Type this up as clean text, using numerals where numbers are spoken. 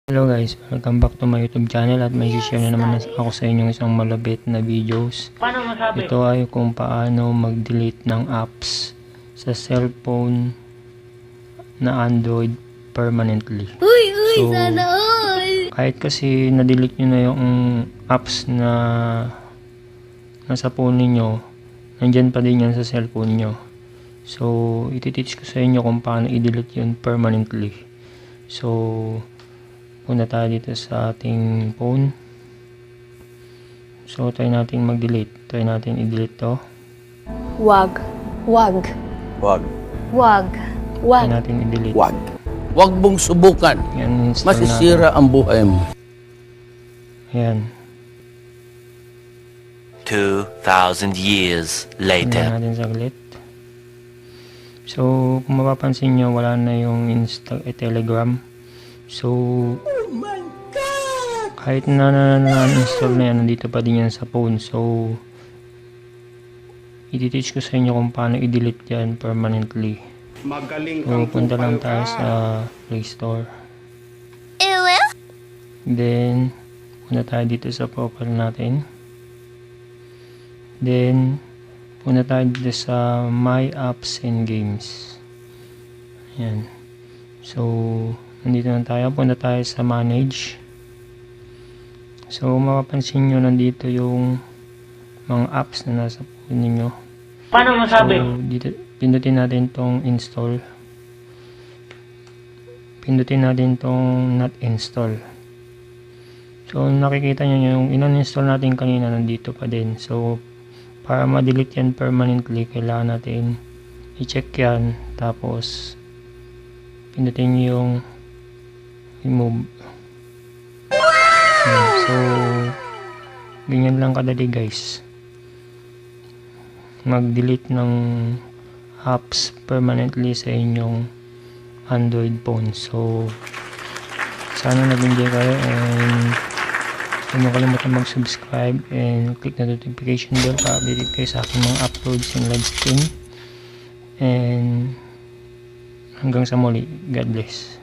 Hello guys, welcome back to my YouTube channel at may share na naman ako sa inyo isang malabit na videos. Ito ay kung paano mag-delete ng apps sa cellphone na Android permanently. So, kahit kasi na-delete nyo na yung apps na nasa phone niyo, nandyan pa din yan sa cellphone nyo. So, iti-teach ko sa inyo kung paano i-delete yun permanently. So, punta tayo dito sa ating phone. So, try natin mag-delete. Try natin i-delete to. Wag. Wag. Wag. Wag. Try Wag. natin i-delete. Wag. Huwag mong subukan. Yan, install Masisira ang buhay mo. Ayan. 2,000 years Tingnan later. natin saglit. So, kung mapapansin nyo, wala na yung Telegram. So, kahit na-install na yan, nandito pa din yan sa phone. So, i-teach ko sa inyo kung paano i-delete yan permanently. So, punta lang tayo sa Play Store. Then, punta tayo dito sa profile natin. Then, punta tayo dito sa My Apps and Games. Ayan. So, nandito na tayo. Punta tayo sa Manage. So, mapapansin nyo, nandito yung mga apps na nasa phone ninyo. Paano masabi? So, dito, pindutin natin tong install. Pindutin natin tong not install. So, nakikita nyo yung in-install natin kanina, nandito pa din. So, para ma-delete yan permanently, kailangan natin i-check yan. Tapos, pindutin nyo yung remove. So, ganyan lang kadali guys. Mag-delete ng apps permanently sa inyong Android phone. So, sana nag-enjoy kayo and huwag mo kalimutan mag-subscribe and click na notification bell para update kayo sa aking mga uploads and live stream. And hanggang sa muli, God bless.